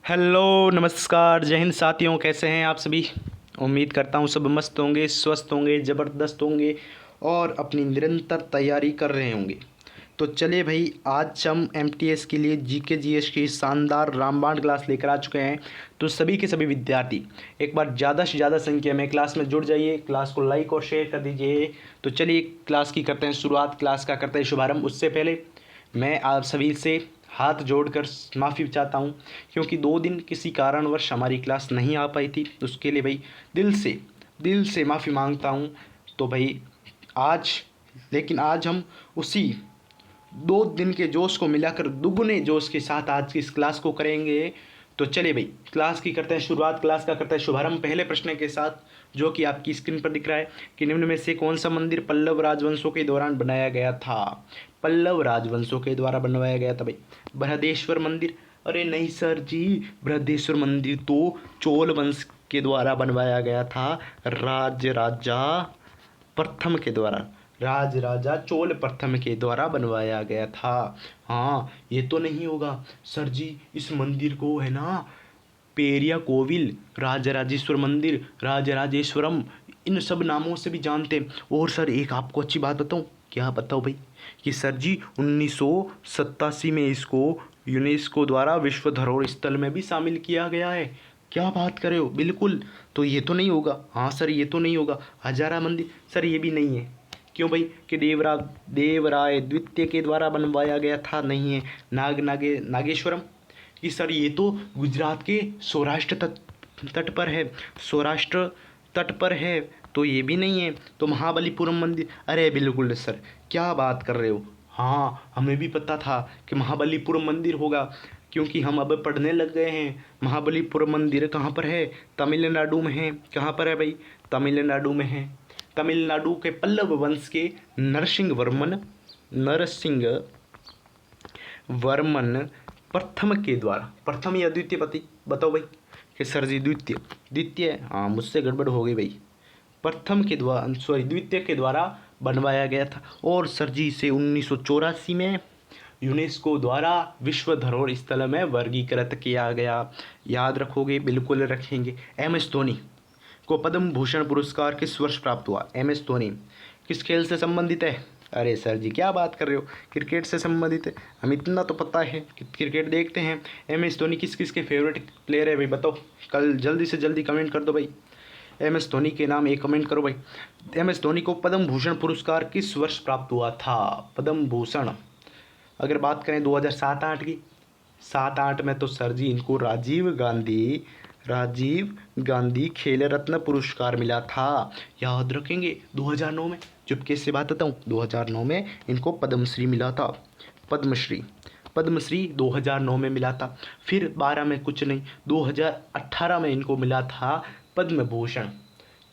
Hello नमस्कार जय हिंद साथियों, कैसे हैं आप सभी। उम्मीद करता हूँ सब मस्त होंगे, स्वस्थ होंगे, ज़बरदस्त होंगे और अपनी निरंतर तैयारी कर रहे होंगे। तो चलिए भाई, आज हम एमटीएस के लिए जीके जीएस की शानदार रामबाण क्लास लेकर आ चुके हैं। तो सभी के सभी विद्यार्थी एक बार ज़्यादा से ज़्यादा संख्या में क्लास में जुड़ जाइए, क्लास को लाइक और शेयर कर दीजिए। तो चलिए क्लास की करते हैं शुरुआत, क्लास का करते हैं शुभारंभ। उससे पहले मैं आप सभी से हाथ जोड़कर माफ़ी चाहता हूँ, क्योंकि 2 दिन किसी कारणवश हमारी क्लास नहीं आ पाई थी। उसके लिए भाई दिल से माफ़ी मांगता हूँ। तो भाई आज लेकिन आज हम उसी 2 दिन के जोश को मिलाकर दुगने जोश के साथ आज की इस क्लास को करेंगे। तो चलिए भाई क्लास की करते हैं शुरुआत, क्लास का करते हैं शुभारंभ पहले प्रश्न के साथ, जो कि आपकी स्क्रीन पर दिख रहा है कि निम्न में से कौन सा मंदिर पल्लव राजवंशों के दौरान बनाया गया था। पल्लव राजवंशों के द्वारा बनवाया गया था भाई बृहदेश्वर मंदिर। अरे नहीं सर जी, बृहदेश्वर मंदिर तो चोल वंश के द्वारा बनवाया गया था, राजा प्रथम के द्वारा, राज राजा चोल प्रथम के द्वारा बनवाया गया था। हाँ, ये तो नहीं होगा सर जी, इस मंदिर को है ना पेरिया कोविल, राजराजेश्वर मंदिर, राजराजेश्वरम, इन सब नामों से भी जानते हैं। और सर एक आपको अच्छी बात बताऊँ, क्या बताओ भाई, कि सर जी 1987 में इसको यूनेस्को द्वारा विश्व धरोहर स्थल में भी शामिल किया गया है। क्या बात कर रहे हो, बिल्कुल। तो ये तो नहीं होगा, हाँ सर ये तो नहीं होगा। हजारा मंदिर सर ये भी नहीं है। क्यों भाई, कि देवराय द्वितीय के द्वारा बनवाया गया था, नहीं है। नागेश्वरम, कि सर ये तो गुजरात के सौराष्ट्र तट पर है, सौराष्ट्र तट पर है, तो ये भी नहीं है। तो महाबलीपुरम मंदिर, अरे बिल्कुल सर, क्या बात कर रहे हो। हाँ, हमें भी पता था कि महाबलीपुरम मंदिर होगा, क्योंकि हम अब पढ़ने लग गए हैं। महाबलीपुरम मंदिर कहाँ पर है, तमिलनाडु में है। कहाँ पर है भाई, तमिलनाडु में है। तमिलनाडु के पल्लव वंश के नरसिंह वर्मन प्रथम के द्वारा, प्रथम या द्वितीय पति बताओ भाई, कि सर जी द्वितीय, द्वितीय, हाँ मुझसे गड़बड़ हो गई भाई। प्रथम के द्वारा, सॉरी द्वितीय के द्वारा बनवाया गया था। और सर जी इसे 1984 में यूनेस्को द्वारा विश्व धरोहर स्थल में वर्गीकृत किया गया। याद रखोगे, बिल्कुल रखेंगे। एम एस धोनी को पद्म भूषण पुरस्कार किस वर्ष प्राप्त हुआ। एम एस धोनी किस खेल से संबंधित है। अरे सर जी क्या बात कर रहे हो, क्रिकेट से संबंधित है। हम इतना तो पता है कि क्रिकेट देखते हैं। एम एस धोनी किस किस के फेवरेट प्लेयर है भाई बताओ, कल जल्दी से जल्दी कमेंट कर दो भाई। एम एस धोनी के नाम एक कमेंट करो भाई। एम एस धोनी को पद्म भूषण पुरस्कार किस वर्ष प्राप्त हुआ था। पद्म भूषण अगर बात करें 2007-8 की, 7-8 में तो सर जी इनको राजीव गांधी खेल रत्न पुरस्कार मिला था। याद रखेंगे 2009 में, चुपके से बात बताऊँ, 2009 में इनको पद्मश्री मिला था। पद्मश्री 2009 में मिला था। फिर 12 में कुछ नहीं, 2018 में इनको मिला था पद्म भूषण।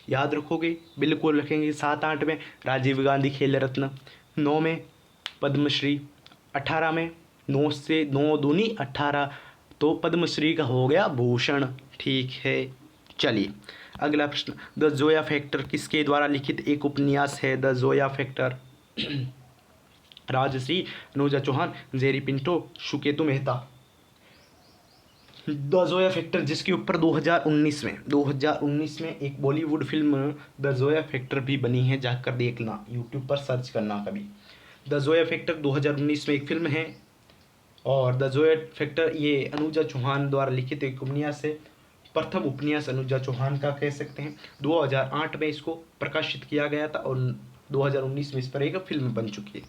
याद रखोगे, बिल्कुल रखेंगे। 7-8 में राजीव गांधी खेल रत्न, 9 में पद्मश्री, 18 में, 9 से 9 दूनी 18, तो पद्मश्री का हो गया भूषण। ठीक है, चलिए अगला प्रश्न। द जोया फैक्टर किसके द्वारा लिखित एक उपन्यास है। The Zoya factor Rajshri, Anuja Chauhan, Jerry Pinto, Suketu Mehta. The Zoya factor जिसके ऊपर 2019 में एक Bollywood film the Zoya factor भी बनी है, जाकर देखना, यूट्यूब पर सर्च करना कभी। द जोया फैक्टर 2019 में एक फिल्म है। और द जोया फैक्टर ये अनुजा चौहान द्वारा लिखित एक उपन्यास है। प्रथम उपन्यास अनुजा चौहान का कह सकते हैं। 2008 में इसको प्रकाशित किया गया था और 2019 में इस पर एक फिल्म बन चुकी है।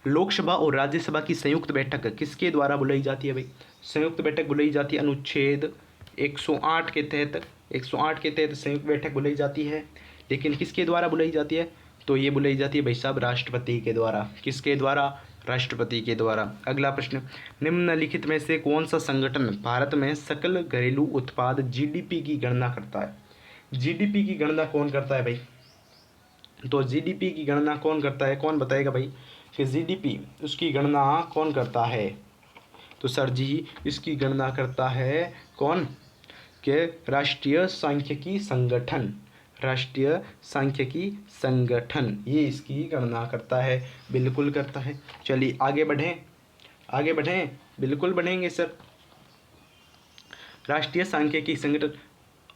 लोकसभा और राज्यसभा की संयुक्त बैठक किसके द्वारा बुलाई जाती है भाई। संयुक्त बैठक बुलाई जाती है अनुच्छेद 108 के तहत, 108 के तहत संयुक्त बैठक बुलाई जाती है। लेकिन किसके द्वारा बुलाई जाती है, तो ये बुलाई जाती है भाई साहब राष्ट्रपति के द्वारा। किसके द्वारा, राष्ट्रपति के द्वारा। अगला प्रश्न, निम्नलिखित में से कौन सा संगठन भारत में सकल घरेलू उत्पाद जीडीपी की गणना करता है। जीडीपी की गणना कौन करता है भाई, तो जीडीपी की गणना कौन करता है, कौन बताएगा भाई कि जीडीपी उसकी गणना कौन करता है। तो सर जी इसकी गणना करता है कौन, के राष्ट्रीय सांख्यिकी संगठन, राष्ट्रीय सांख्यिकी संगठन ये इसकी गणना करता है, बिल्कुल करता है। चलिए आगे बढ़ें, बिल्कुल बढ़ेंगे सर। राष्ट्रीय सांख्यिकी संगठन,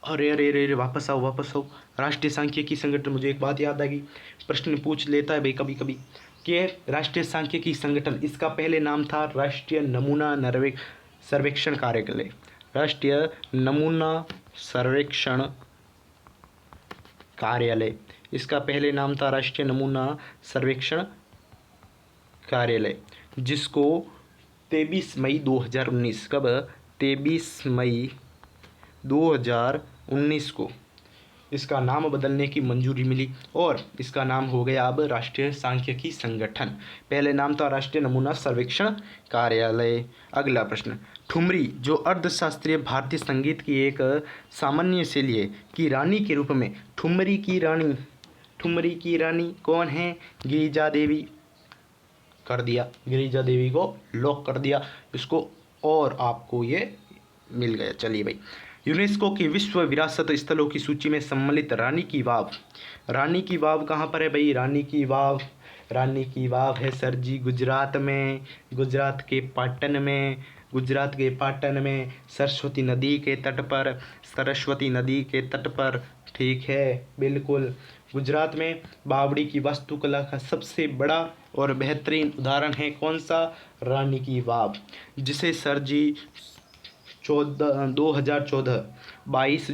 अरे अरे अरे अरे, वापस आओ वापस आओ। राष्ट्रीय सांख्यिकी संगठन, मुझे एक बात याद आ गई, प्रश्न पूछ लेता है भाई कभी कभी कि राष्ट्रीय सांख्यिकी संगठन, इसका पहले नाम था राष्ट्रीय नमूना सर्वेक्षण कार्यालय। राष्ट्रीय नमूना सर्वेक्षण कार्यालय, इसका पहले नाम था राष्ट्रीय नमूना सर्वेक्षण कार्यालय, जिसको 23 मई 2019, कब, 23 मई 2019 को इसका नाम बदलने की मंजूरी मिली और इसका नाम हो गया अब राष्ट्रीय सांख्यिकी संगठन। पहले नाम था राष्ट्रीय नमूना सर्वेक्षण कार्यालय। अगला प्रश्न, ठुमरी जो अर्थशास्त्रीय भारतीय संगीत की एक सामान्य शैली है की रानी के रूप में, ठुमरी की रानी कौन है? गिरिजा देवी। कर दिया, गिरिजा देवी को लॉक कर दिया इसको, और आपको ये मिल गया। चलिए भाई, यूनेस्को की विश्व विरासत स्थलों की सूची में सम्मिलित रानी की वाव, रानी की वाव कहाँ पर है भाई? रानी की वाव है सर जी गुजरात में, गुजरात के पाटन में, सरस्वती नदी के तट पर, ठीक है बिल्कुल। गुजरात में बावड़ी की वास्तुकला का सबसे बड़ा और बेहतरीन उदाहरण है कौन सा? रानी की वाव, जिसे सर जी 2014 22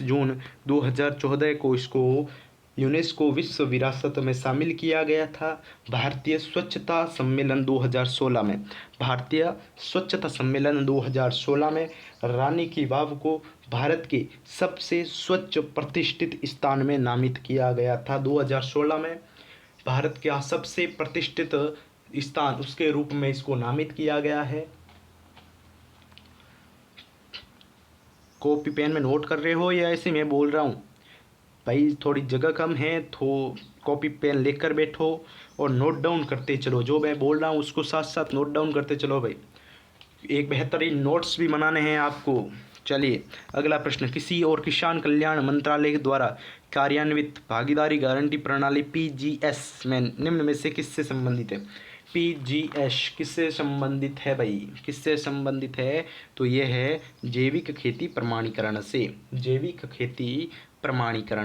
जून 2014 को इसको यूनेस्को विश्व विरासत में शामिल किया गया था। भारतीय स्वच्छता सम्मेलन 2016 में रानी की वाव को भारत के सबसे स्वच्छ प्रतिष्ठित स्थान में नामित किया गया था। 2016 में भारत का सबसे प्रतिष्ठित स्थान उसके रूप में इसको नामित किया गया है। कॉपी पेन में नोट कर रहे हो या ऐसे मैं बोल रहा हूँ? भाई थोड़ी जगह कम है तो कॉपी पेन लेकर बैठो और नोट डाउन करते चलो, जो मैं बोल रहा हूँ उसको साथ साथ नोट डाउन करते चलो भाई, एक बेहतरीन नोट्स भी बनाने हैं आपको। चलिए अगला प्रश्न, किसी और किसान कल्याण मंत्रालय द्वारा कार्यान्वित भागीदारी गारंटी प्रणाली पीजीएस में निम्न में से किससे संबंधित है? पीजीएस किससे संबंधित है भाई? किससे संबंधित है? तो ये है जैविक खेती प्रमाणीकरण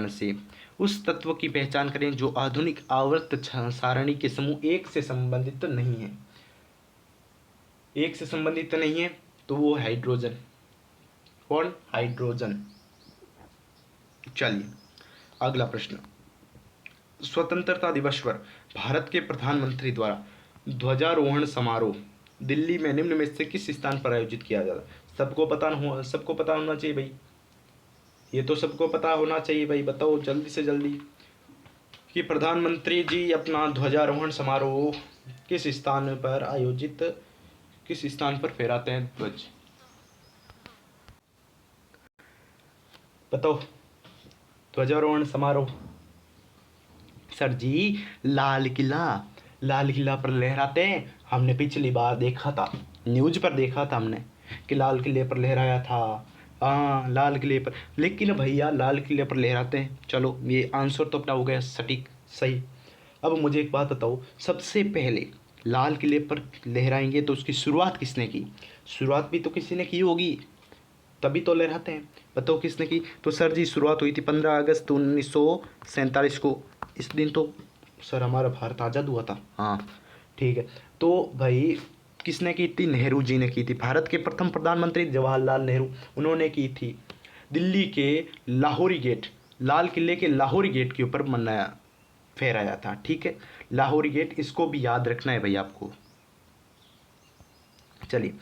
से। उस तत्व की पहचान करें जो आधुनिक आवर्त सारणी के समूह एक से संबंधित नहीं है, तो वो हाइड्रोजन। कौन? हाइड्रोजन। चलिए अगला प्रश्न, स्वतंत्रता दिवस पर भारत के प्रधानमंत्री द्वारा ध्वजारोहण समारोह दिल्ली में निम्न में से किस स्थान पर आयोजित किया जाता है? सबको पता होना चाहिए भाई, ये तो सबको पता होना चाहिए भाई। बताओ जल्दी से जल्दी कि प्रधानमंत्री जी अपना ध्वजारोहण समारोह किस स्थान पर फहराते हैं ध्वज? बताओ, ध्वजारोहण समारोह सर जी लाल किला पर लहराते हैं। हमने पिछली बार देखा था, न्यूज पर देखा था हमने कि लाल किले पर लहराया था। हाँ लाल किले पर, लेकिन भैया लाल किले पर लहराते हैं। चलो ये आंसर तो अपना हो गया सटीक सही। अब मुझे एक बात बताओ, सबसे पहले लाल किले पर लहराएंगे तो उसकी शुरुआत किसने की? शुरुआत भी तो किसी ने की होगी, तभी तो लहराते हैं। बताओ किसने की? तो सर जी शुरुआत हुई थी 15 अगस्त 1947 को। इस दिन तो सर हमारा भारत आज़ाद हुआ था। हाँ ठीक है, तो भाई किसने की थी? नेहरू जी ने की थी। भारत के प्रथम प्रधानमंत्री जवाहरलाल नेहरू, उन्होंने की थी। दिल्ली के लाहौरी गेट, लाल किले के लाहौरी गेट के ऊपर फहराया था। ठीक है, लाहौरी गेट, इसको भी याद रखना है भाई आपको। चलिए,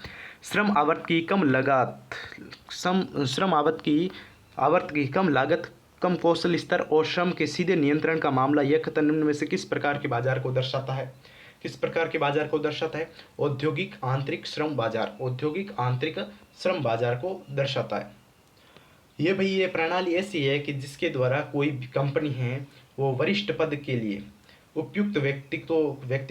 श्रम आवर्त की कम लागत, कम कौशल स्तर और श्रम के सीधे नियंत्रण का मामला यह कथन निम्न में से किस प्रकार के बाजार को दर्शाता है? औद्योगिक आंतरिक श्रम बाजार को दर्शाता है। ये प्रणाली ऐसी है कि जिसके द्वारा कोई भी कंपनी है वो वरिष्ठ पद के लिए उपयुक्त व्यक्ति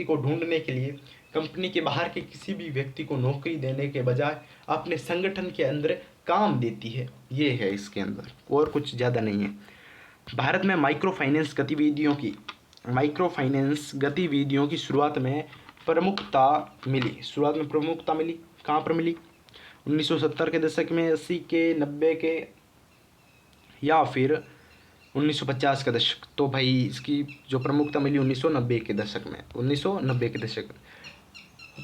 को ढूंढने के लिए कंपनी के बाहर के किसी भी व्यक्ति को नौकरी देने के बजाय अपने संगठन के अंदर काम देती है। ये है इसके अंदर, और कुछ ज़्यादा नहीं है। भारत में माइक्रो फाइनेंस गतिविधियों की शुरुआत में प्रमुखता मिली। कहाँ पर मिली? 1970 के दशक में, 80 के, 90 के, या फिर 1950 का दशक? तो भाई इसकी जो प्रमुखता मिली 1990 के दशक में, 1990 के दशक में।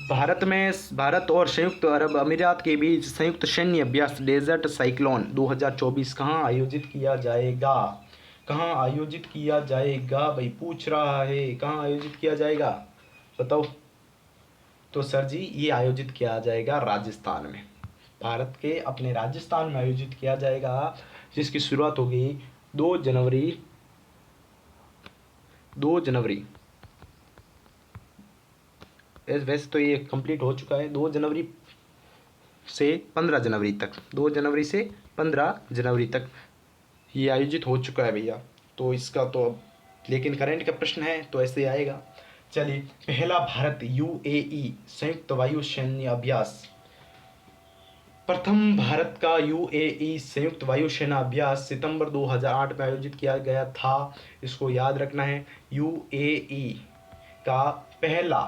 भारत और संयुक्त अरब अमीरात के बीच संयुक्त सैन्य अभ्यास डेजर्ट साइक्लोन 2024 कहाँ आयोजित किया जाएगा? कहाँ आयोजित किया जाएगा भाई, पूछ रहा है कहाँ आयोजित किया जाएगा, बताओ। तो सर जी ये आयोजित किया जाएगा राजस्थान में, भारत के अपने राजस्थान में आयोजित किया जाएगा, जिसकी शुरुआत होगी 2 जनवरी 2 जनवरी। वैसे तो ये कंप्लीट हो चुका है, 2 जनवरी से 15 जनवरी तक, 2 जनवरी से 15 जनवरी तक ये आयोजित हो चुका है भैया। तो इसका तो अब लेकिन करंट का प्रश्न है तो ऐसे आएगा। चलिए, पहला भारत यूएई संयुक्त वायु सैन्य अभ्यास, प्रथम भारत का यूएई संयुक्त वायु सेना अभ्यास सितंबर 2008 में आयोजित किया गया था। इसको याद रखना है, यूएई का पहला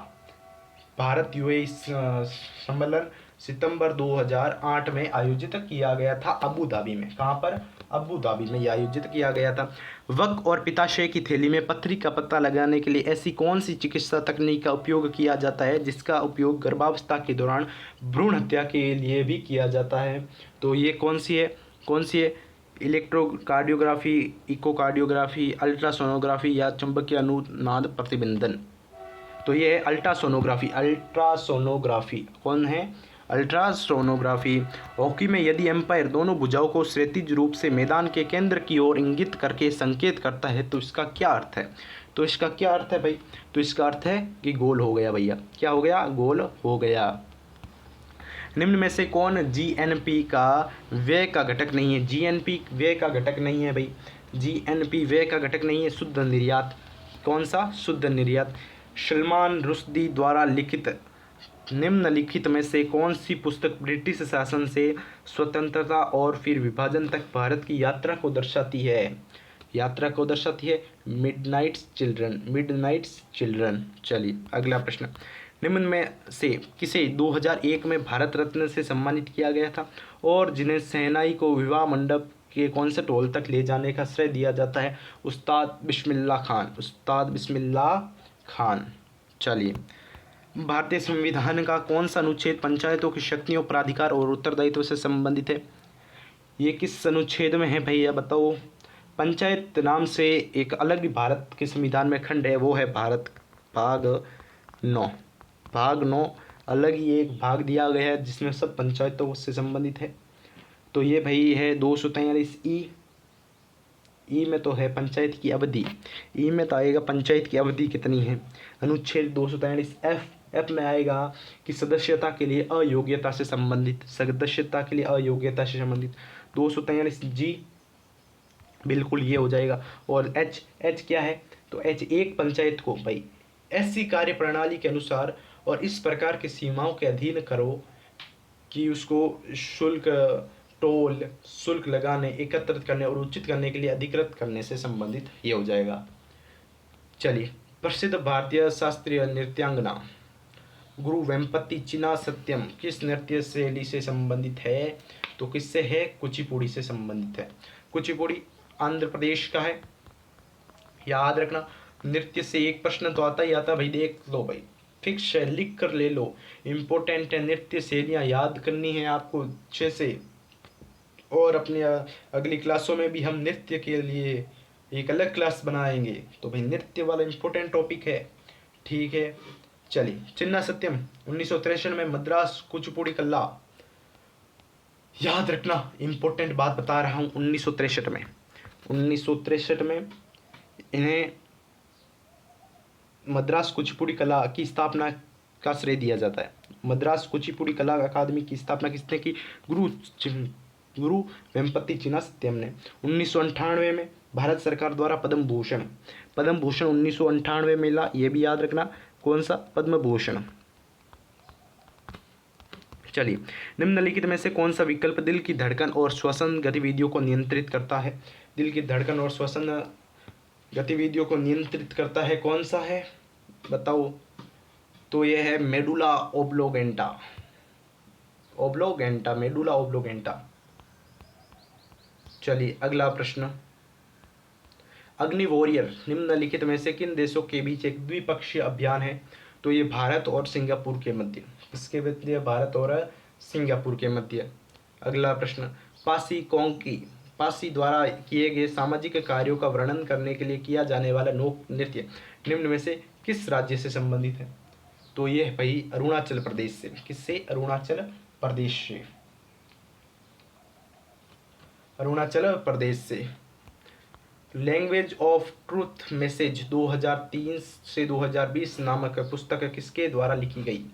भारत यूएई सम्मेलन सितंबर 2008 में आयोजित किया गया था अबू धाबी में। कहाँ पर? अबू धाबी में यह आयोजित किया गया था। वक और पित्ताशय की थैली में पथरी का पता लगाने के लिए ऐसी कौन सी चिकित्सा तकनीक का उपयोग किया जाता है जिसका उपयोग गर्भावस्था के दौरान भ्रूण हत्या के लिए भी किया जाता है? तो ये कौन सी है? इलेक्ट्रोकार्डियोग्राफी, इकोकार्डियोग्राफी, अल्ट्रासोनोग्राफी या चुंबकीय अनुनाद प्रतिबंधन? तो ये है अल्ट्रासोनोग्राफी। कौन है? अल्ट्रासोनोग्राफी। हॉकी में यदि एम्पायर दोनों भुजाओं को क्षैतिज रूप से मैदान के केंद्र की ओर इंगित करके संकेत करता है तो इसका क्या अर्थ है? भाई? तो इसका अर्थ है कि गोल हो गया भैया। क्या हो गया? गोल हो गया। निम्न में से कौन जीएनपी का व्यय का घटक नहीं है? जीएनपी व्यय का घटक नहीं है भाई, जीएनपी व्यय का घटक नहीं है। शुद्ध निर्यात। कौन सा? शुद्ध निर्यात। सलमान रुश्दी द्वारा लिखित निम्नलिखित में से कौन सी पुस्तक ब्रिटिश शासन से स्वतंत्रता और फिर विभाजन तक भारत की यात्रा को दर्शाती है? Midnights children. चलिए अगला प्रश्न, निम्न में से किसे 2001 में भारत रत्न से सम्मानित किया गया था और जिन्हें शहनाई को विवाह मंडप के कॉन्सर्ट हॉल तक ले जाने का श्रेय दिया जाता है? उस्ताद बिस्मिल्लाह खान। चलिए, भारतीय संविधान का कौन सा अनुच्छेद पंचायतों की शक्तियों, प्राधिकार और उत्तरदायित्व से संबंधित है? ये किस अनुच्छेद में है भैया, बताओ। पंचायत नाम से एक अलग भी भारत के संविधान में खंड है, वो है भारत भाग 9 अलग ही एक भाग दिया गया है जिसमें सब पंचायतों से संबंधित है। तो ये भाई है 243 ई में तो है पंचायत की अवधि, ई में तो आएगा पंचायत की अवधि कितनी है। अनुच्छेद 243 एफ में आएगा कि सदस्यता के लिए अयोग्यता से संबंधित, 243 जी बिल्कुल ये हो जाएगा। और एच क्या है? तो एच एक पंचायत को भाई ऐसी कार्य प्रणाली के अनुसार और इस प्रकार की सीमाओं के अधीन करो कि उसको शुल्क लगाने, एकत्रित करने और उचित करने के लिए अधिकृत करने से संबंधित ये हो जाएगा। चलिए, प्रसिद्ध भारतीय शास्त्रीय नृत्यांगना गुरु वेम्पति चिना सत्यम किस नृत्य शैली से संबंधित है? तो किससे है? कुचिपुड़ी से संबंधित है। कुचिपुड़ी आंध्र प्रदेश का है, याद रखना। नृत्य से एक प्रश्न तो आता ही आता भाई, देख लो भाई, फिक्स है, लिख कर ले लो, इम्पोर्टेंट है। नृत्य शैलियाँ याद करनी है आपको अच्छे से, और अपने अगली क्लासों में भी हम नृत्य के लिए एक अलग क्लास बनाएंगे। तो भाई नृत्य वाला इम्पोर्टेंट टॉपिक है, ठीक है। चलिए, चिन्ना सत्यम 1963 में मद्रास कुचिपुड़ी कला, याद रखना, इम्पोर्टेंट बात बता रहा हूँ। 1963 में इन्हें मद्रास कुचिपुड़ी कला की स्थापना का श्रेय दिया जाता है। मद्रास कुचिपुड़ी कला अकादमी की स्थापना किसने की? गुरु वेम्पति चिना सत्यम ने। 1998 में भारत सरकार द्वारा पद्म भूषण 1998 मिला, ये भी याद रखना। कौन सा? पद्म भूषण। चलिए, निम्नलिखित में से कौन सा विकल्प दिल की धड़कन और श्वसन गतिविधियों को नियंत्रित करता है? दिल की धड़कन और श्वसन गतिविधियों को नियंत्रित करता है, कौन सा है बताओ? तो यह है मेडुला ओब्लोगेंटा। ओब्लोगेंटा, मेडुला ओब्लोगेंटा। चलिए अगला प्रश्न, अग्नि वॉरियर निम्नलिखित में से किन देशों के बीच एक द्विपक्षीय अभियान है? तो ये भारत और सिंगापुर के मध्य। किसके मध्य? भारत और सिंगापुर के मध्य। अगला प्रश्न, पासी कोंकी, पासी द्वारा किए गए सामाजिक कार्यों का वर्णन करने के लिए किया जाने वाला लोक नृत्य निम्न में से किस राज्य से संबंधित है? तो ये है भाई अरुणाचल प्रदेश से। किससे? अरुणाचल प्रदेश से। अरुणाचल प्रदेश से। लैंग्वेज ऑफ ट्रूथ मैसेज 2003 से 2020 नामक पुस्तक किसके द्वारा लिखी गई?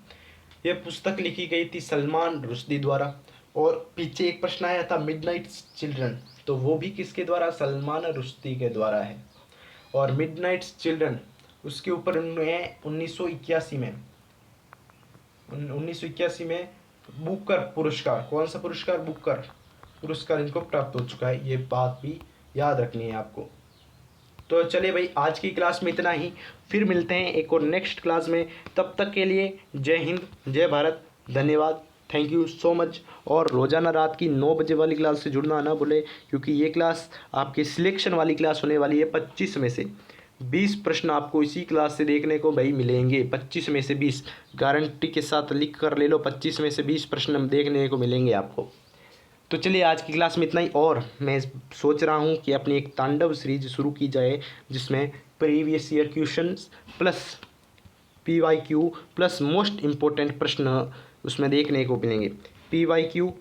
यह पुस्तक लिखी गई थी सलमान रुश्दी द्वारा। और पीछे एक प्रश्न आया था मिडनाइट चिल्ड्रन, तो वो भी किसके द्वारा? सलमान रुश्दी के द्वारा है। और मिडनाइट चिल्ड्रन उसके ऊपर उन्हें 1981 में बुकर पुरस्कार, कौन सा पुरस्कार? बुकर पुरस्कार इनको प्राप्त हो चुका है। ये बात भी याद रखनी है आपको। तो चलिए भाई आज की क्लास में इतना ही, फिर मिलते हैं एक और नेक्स्ट क्लास में। तब तक के लिए जय हिंद, जय भारत, धन्यवाद, थैंक यू सो मच। और रोज़ाना रात की 9 बजे वाली क्लास से जुड़ना ना भूलें, क्योंकि ये क्लास आपकी सिलेक्शन वाली क्लास होने वाली है। 25 में से 20 प्रश्न आपको इसी क्लास से देखने को भाई मिलेंगे। 25 में से 20 गारंटी के साथ लिख कर ले लो, 25 में से 20 प्रश्न देखने को मिलेंगे आपको। तो चलिए आज की क्लास में इतना ही। और मैं सोच रहा हूँ कि अपनी एक तांडव सीरीज शुरू की जाए, जिसमें previous year questions plus PYQ plus most important प्रश्न उसमें देखने को मिलेंगे। PYQ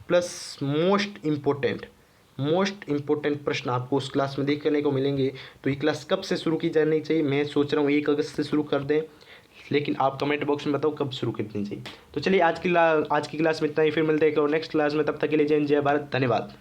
प्लस मोस्ट इम्पोर्टेंट प्रश्न आपको उस क्लास में देखने को मिलेंगे। तो ये क्लास कब से शुरू की जानी चाहिए? मैं सोच रहा हूँ 1 अगस्त से शुरू कर दें, लेकिन आप कमेंट बॉक्स में बताओ कब शुरू करनी चाहिए। तो चलिए आज की क्लास में इतना ही, फिर मिलते हैं नेक्स्ट क्लास में। तब तक के लिए जय हिंद, जय भारत, धन्यवाद।